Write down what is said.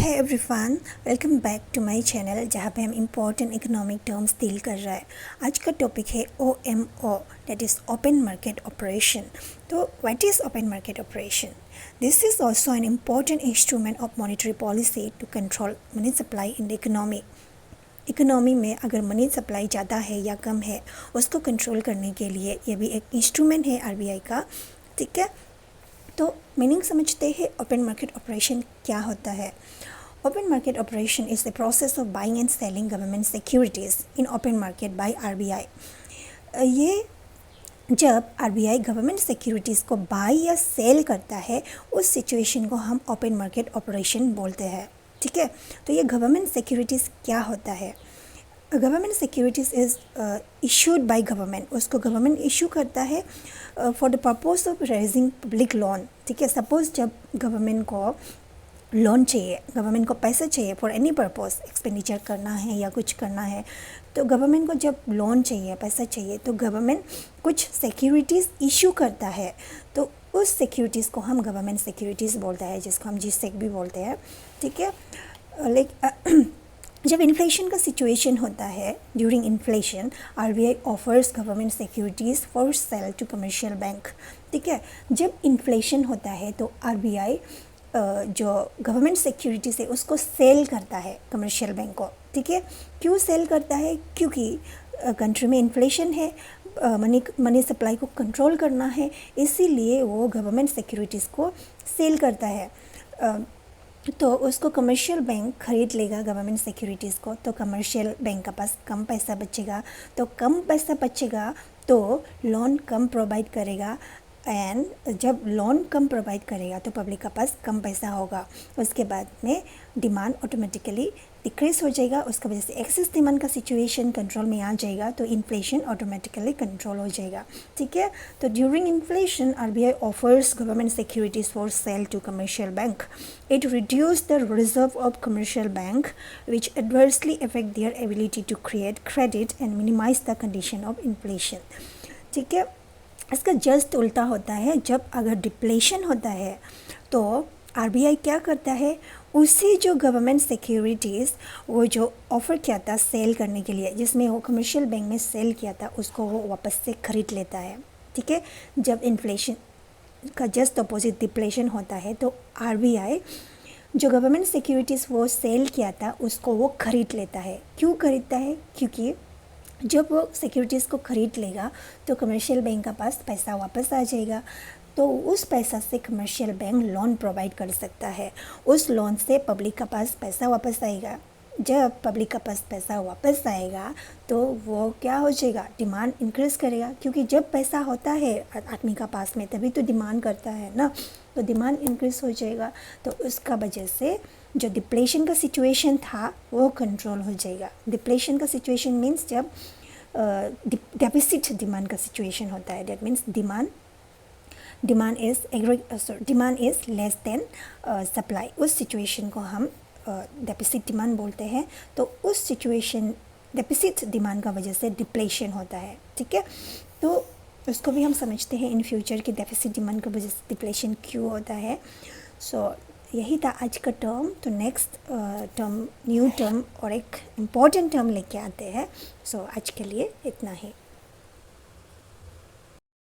है everyone, welcome back to my channel जहाँ पे हम इम्पोर्टेंट इकोनॉमिक टर्म्स डील कर रहे हैं। आज का टॉपिक है OMO, that is open market operation. तो what is open market operation? This is also an important instrument of monetary policy to control money supply in the economy में अगर money supply ज़्यादा है या कम है उसको कंट्रोल करने के लिए ये भी एक इंस्ट्रूमेंट है RBI का। ठीक है, तो मीनिंग समझते हैं ओपन मार्केट ऑपरेशन क्या होता है। Open market operation is the process of buying and selling government securities in open market by RBI। ये जब RBI गवर्नमेंट सिक्योरिटीज़ को बाय या सेल करता है उस सिचुएशन को हम ओपन मार्केट ऑपरेशन बोलते हैं। ठीक है, तो ये गवर्नमेंट सिक्योरिटीज़ क्या होता है? Government securities is issued by government, उसको गवर्नमेंट इशू करता है for the purpose of raising public loan. ठीक है, सपोज़ जब गवर्नमेंट को लोन चाहिए, गवर्नमेंट को पैसा चाहिए फॉर एनी पर्पस, एक्सपेंडिचर करना है या कुछ करना है, तो गवर्नमेंट को जब लोन चाहिए, पैसा चाहिए, तो गवर्नमेंट कुछ सिक्योरिटीज़ इशू करता है। तो उस सिक्योरिटीज़ को हम गवर्नमेंट सिक्योरिटीज़ बोलता है, जिसको हम GSEC भी बोलते हैं। ठीक है, जब इन्फ्लेशन का सिचुएशन होता है, during inflation RBI offers government securities for sale to commercial bank. ठीक है, जब इन्फ्लेशन होता है तो RBI जो गवर्नमेंट सिक्योरिटीज़ है उसको सेल करता है कमर्शियल बैंक को। ठीक है, क्यों सेल करता है? क्योंकि कंट्री में इन्फ्लेशन है, मनी सप्लाई को कंट्रोल करना है, इसीलिए वो गवर्नमेंट सिक्योरिटीज़ को सेल करता है। तो उसको कमर्शियल बैंक खरीद लेगा गवर्नमेंट सिक्योरिटीज़ को, तो कमर्शियल बैंक के पास कम पैसा बचेगा, तो कम पैसा बचेगा तो लोन कम प्रोवाइड करेगा, एंड जब लोन कम प्रोवाइड करेगा तो पब्लिक के पास कम पैसा होगा। उसके बाद में डिमांड ऑटोमेटिकली डिक्रीज हो जाएगा, उसकी वजह से एक्सेस डिमांड का सिचुएशन कंट्रोल में आ जाएगा, तो इन्फ्लेशन ऑटोमेटिकली कंट्रोल हो जाएगा। ठीक है, तो during inflation RBI offers government securities for sale to commercial bank. It reduce the reserve of commercial bank which adversely affect their ability to create credit and minimize the condition of inflation. ठीक है, इसका just उल्टा होता है। जब अगर depletion होता है तो RBI क्या करता है, उसी जो गवर्नमेंट सिक्योरिटीज़ वो जो ऑफ़र किया था सेल करने के लिए, जिसमें वो कमर्शियल बैंक में सेल किया था, उसको वो वापस से ख़रीद लेता है। ठीक है, जब इन्फ्लेशन का जस्ट अपोजिट डिप्लेशन होता है तो RBI जो गवर्नमेंट सिक्योरिटीज़ वो सेल किया था उसको वो ख़रीद लेता है। क्यों ख़रीदता है? क्योंकि जब वो सिक्योरिटीज़ को ख़रीद लेगा तो कमर्शियल बैंक के पास पैसा वापस आ जाएगा, तो उस पैसा से कमर्शियल बैंक लोन प्रोवाइड कर सकता है, उस लोन से पब्लिक के पास पैसा वापस आएगा। जब पब्लिक के पास पैसा वापस आएगा तो वो क्या हो जाएगा, डिमांड इंक्रीज़ करेगा, क्योंकि जब पैसा होता है आदमी का पास में तभी तो डिमांड करता है ना, तो डिमांड इंक्रीज़ हो जाएगा, तो उसका वजह से जो डिप्लेशन का सिचुएशन था वो कंट्रोल हो जाएगा। डिप्लेशन का सिचुएशन मीन्स जब डेफिसिट डिमांड का सिचुएशन होता है, that means demand is less than supply, उस सिचुएशन को हम डेफिसिट डिमांड बोलते हैं। तो उस सिचुएशन डेफिसिट डिमांड का वजह से डिप्लेशन होता है। ठीक है, तो उसको भी हम समझते हैं इन फ्यूचर कि डेफिसिट डिमांड की वजह से डिप्लेशन क्यों होता है। सो यही था आज का टर्म। तो नेक्स्ट टर्म, न्यू टर्म और एक इम्पॉर्टेंट टर्म लेके आते हैं। सो आज के लिए इतना ही।